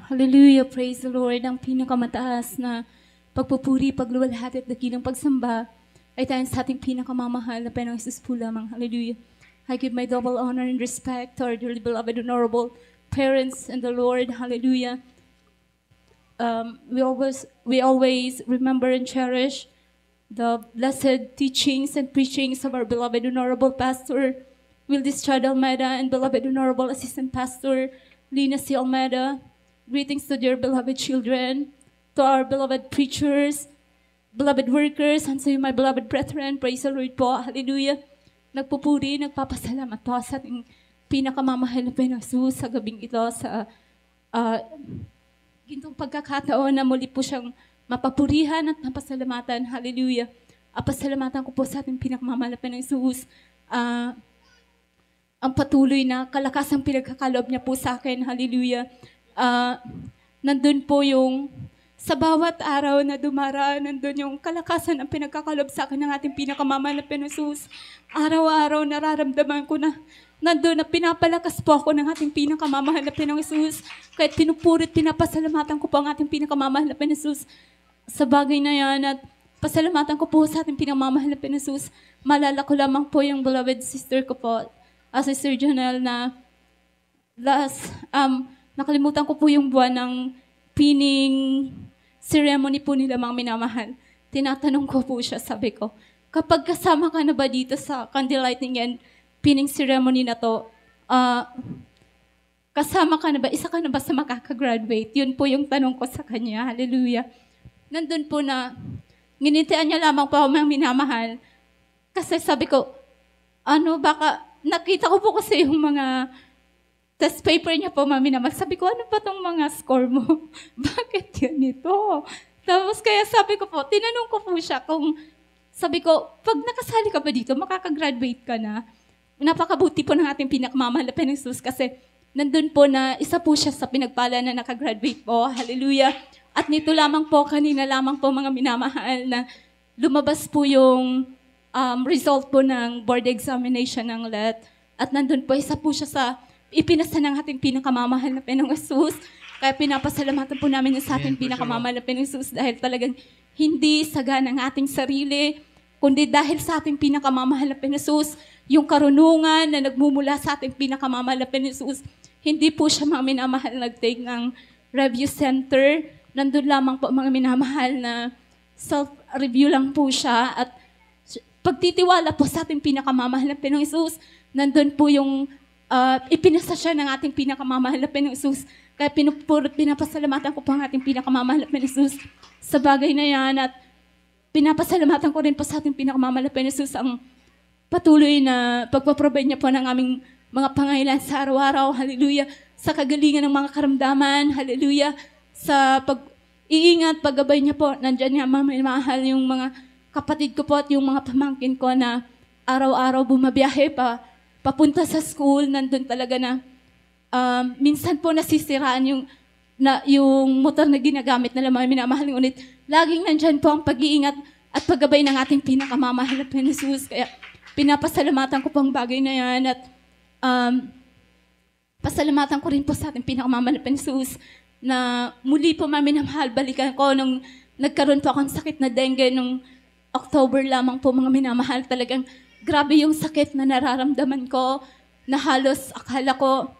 Hallelujah, praise the Lord. Ang pinakamataas na pagpupuri, pagluwalhati at dakilang pagsamba ay tayo sa ating pinakamamahal na Panginoong Hesus po lamang. Hallelujah. I give my double honor and respect to our dearly beloved honorable parents and the Lord. Hallelujah. We always remember and cherish the blessed teachings and preachings of our beloved honorable pastor, Wildis Chad Almeida, and beloved honorable assistant pastor, Lina C. Almeida. Greetings to dear beloved children, to our beloved preachers, beloved workers, and to you, my beloved brethren. Praise the Lord po. Hallelujah. Nagpupuri, nagpapasalamat po sa ating pinakamamahal na Panginoong Hesus sa gabing ito, sa gintong pagkakataon na muli po siyang mapapurihan at mapasalamatan. Hallelujah. Pasalamatan ko po sa ating pinakamamahal na Panginoong Hesus. Ang patuloy na kalakasang pinagkakaloob niya po sa akin. Hallelujah. Nandun po yung sa bawat araw na dumaraan, nandun yung kalakasan ang pinagkakalob sa akin ng ating pinakamamahal na Panginoong Hesus. Araw-araw nararamdaman ko na nandun na pinapalakas po ako ng ating pinakamamahal na Panginoong Hesus. Kahit pinupurit, pinapasalamatan ko po ang ating pinakamamahal na Panginoong Hesus sa bagay na yan. At pasalamatan ko po sa ating pinakamamahal na Panginoong Hesus. Malala ko lamang po yung beloved sister ko po, Sister Janelle, na nakalimutan ko po yung buwan ng pinning ceremony po nila mga minamahal. Tinatanong ko po siya, sabi ko, kapag kasama ka na ba dito sa candlelighting and pinning ceremony na to, kasama ka na ba, isa ka na ba sa makakagraduate? Yun po yung tanong ko sa kanya. Hallelujah. Nandun po na, nginitian niya lamang po mga minamahal. Kasi sabi ko, baka, nakita ko po kasi yung mga test paper niya po, mami naman. Sabi ko, ano ba tong mga score mo? Bakit ganito? Tapos kaya sabi ko po, tinanong ko po siya kung, sabi ko, pag nakasali ka ba dito, makakagraduate ka na. Napakabuti po ng ating pinakamamahal na Panginoong Hesus kasi nandun po na isa po siya sa pinagpala na nakagraduate po. Hallelujah. At nito lamang po, kanina lamang po mga minamahal na lumabas po yung result po ng board examination ng LET. At nandun po, isa po siya sa ipinasa ng ating pinakamamahal na Panginoong Hesus. Kaya pinapasalamatan po namin sa ating pinakamamahal na Panginoong Hesus dahil talagang hindi saga ng ating sarili, kundi dahil sa ating pinakamamahal na Panginoong Hesus, yung karunungan na nagmumula sa ating pinakamamahal na Panginoong Hesus, hindi po siya mga minamahal nag-take ng review center. Nandun lamang po mga minamahal na self-review lang po siya at pagtitiwala po sa ating pinakamamahal na Panginoong Hesus, nandun po yung ipinasa siya ng ating pinakamamahal na Panginoong Hesus. Kaya pinapasalamatan ko po ang ating pinakamamahal na Panginoong Hesus sa bagay na yan. At pinapasalamatan ko rin po sa ating pinakamamahal na Panginoong Hesus ang patuloy na pagpaprovide niya po ng aming mga pangailan sa araw-araw. Hallelujah. Sa kagalingan ng mga karamdaman. Hallelujah. Sa pag-iingat, paggabay niya po. Nandyan niya mamahal yung mga kapatid ko po at yung mga pamangkin ko na araw-araw bumabiyahe papunta sa school. Nandun talaga na minsan po nasisiraan yung motor na ginagamit na mga minamahal. Ngunit laging nandyan po ang pag-iingat at paggabay ng ating pinakamamahal na Panginoong Hesus. Kaya pinapasalamatan ko po ang bagay na yan at pasalamatan ko rin po sa ating pinakamamahal na Panginoong Hesus na muli po minamahal. Balikan ko nung nagkaroon po akong sakit na dengue nung October lamang po mga minamahal. Talagang grabe yung sakit na nararamdaman ko na halos akala ko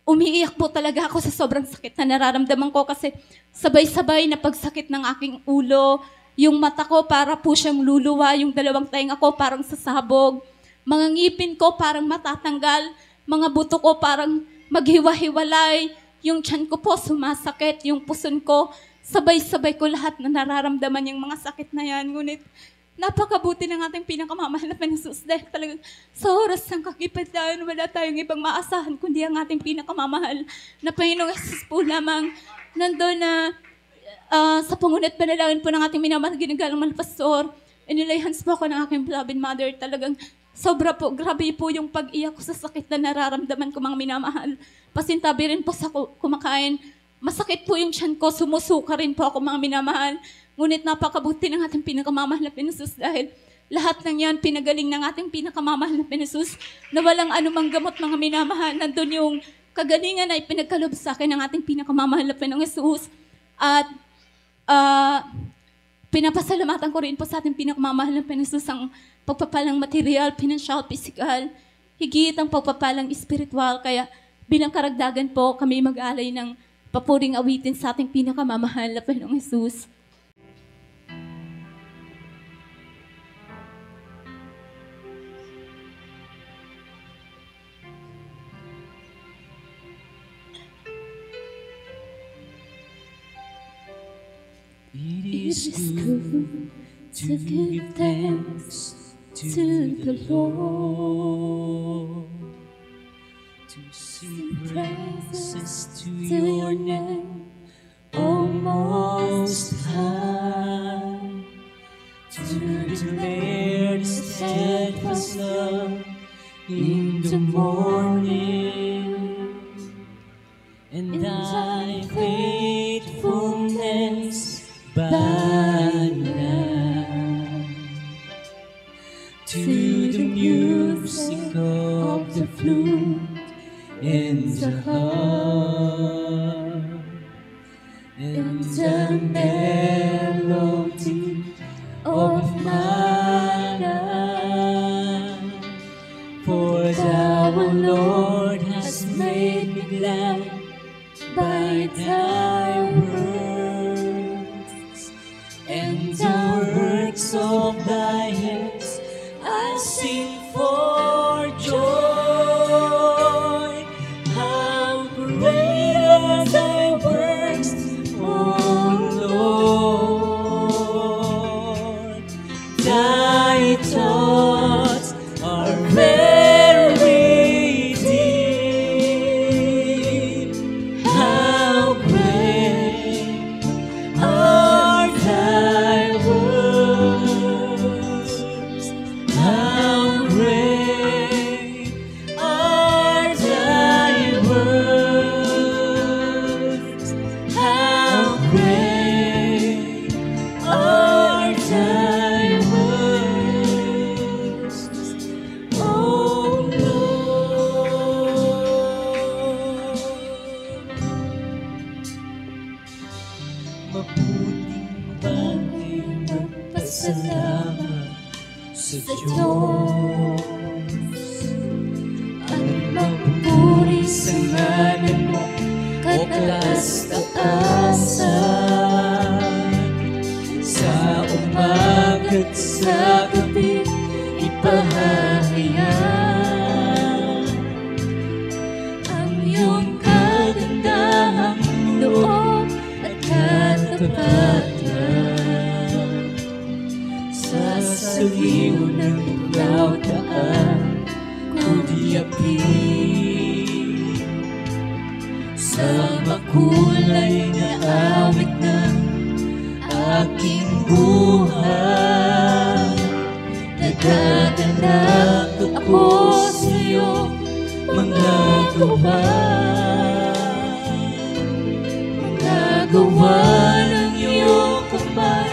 umiiyak po talaga ako sa sobrang sakit na nararamdaman ko kasi sabay-sabay na pagsakit ng aking ulo, yung mata ko para po siyang luluwa, yung dalawang tainga ko parang sasabog, mga ngipin ko parang matatanggal, mga buto ko parang maghiwa-hiwalay, yung tiyan ko po sumasakit, yung puson ko, sabay-sabay ko lahat na nararamdaman yung mga sakit na yan. Ngunit napakabuti ng ating pinakamamahal na Panginoong Hesus dahil talagang sa oras ng kagipitan, wala tayong ibang maasahan kundi ang ating pinakamamahal na Panginoong Hesus po lamang. Nandun na sa pangunat panalangin po ng ating minamahal ginagalang mahal pastor, inilay hands po ako ng aking beloved mother. Talagang sobra po, grabe po yung pag-iyak ko sa sakit na nararamdaman ko mga minamahal. Pasintabi rin po sa kumakain. Masakit po yung tiyan ko, sumusuka rin po ako mga minamahal. Ngunit napakabuti ng ating pinakamamahal na Panginoong Hesus dahil lahat ng yan pinagaling ng ating pinakamamahal na Panginoong Hesus na walang anumang gamot mga minamahal. Nandun yung kagalingan ay pinagkaloob sa akin ng ating pinakamamahal na Panginoong Hesus. At pinapasalamatan ko rin po sa ating pinakamamahal na Panginoong Hesus ang pagpapalang material, pinansyal, physical, higit ang pagpapalang espiritual. Kaya bilang karagdagan po, kami mag-alay ng papuring awitin sa ating pinakamamahal na Panginoong Hesus. It is good to give thanks to the Lord, to sing praises to your name, O Most High, to declare the steadfast love in the morning, and thy faithfulness by night, to the music of the flute and the harp, and the melody of my life. For thou, O Lord, hast made me glad by thy words, and the works of thy hands I sing for joy. How great are thy works, O Lord! Thy thoughts are very deep. How great are thy works! How great are thy works! How great are thy works, O Lord! Mabuting bagay magpasalamat sa Diyos, at magpuri sa ngalan mo, kataas-taasan. Sa umaga't sa gabi, ipahahayag ang iyong kagandahang loob at katapatan. Sa saliw ng ikaw daan ko diapin, sa makulay na awit ng aking buhay. Nagdaganap ako sa iyong mga gawa ng iyong kamay,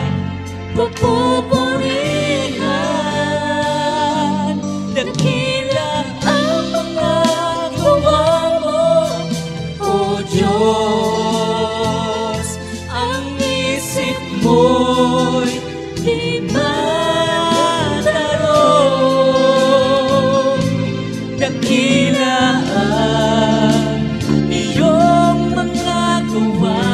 papupurihan. Dakila ang mga gawa mo, O Diyos. Ang isip mo'y di matarong. Dakila ang iyong mga gawa.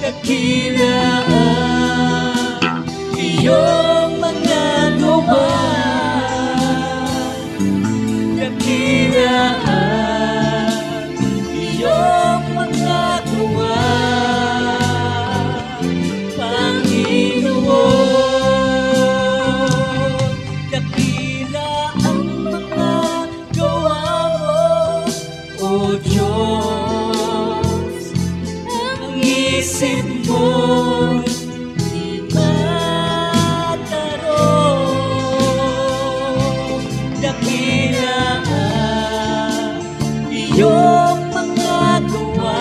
Dakila ang iyong mga gawa. Dakila ang iyong mga gawa, Panginoon. Dakila ang mga gawa mo, O Diyos. Ang isip mo'y di matarong. Dakila ang iyong mga gawa,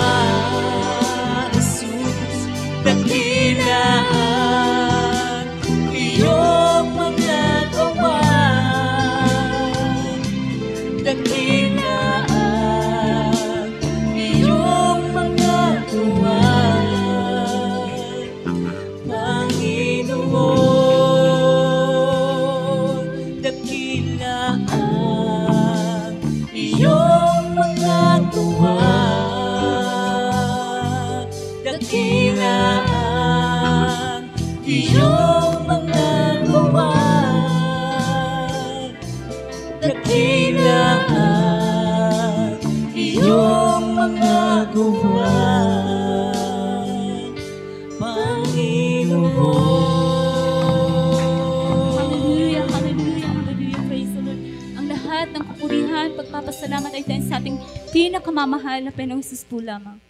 Jesus. Dakila ang iyong mga gawa. Dakila magagawa, Panginoon. Hallelujah, hallelujah, hallelujah. Praise the Lord. Ang lahat ng kapurihan, pagpapasalamat ay dahil sa ating pinakamamahal na Panginoong Jesus po lamang.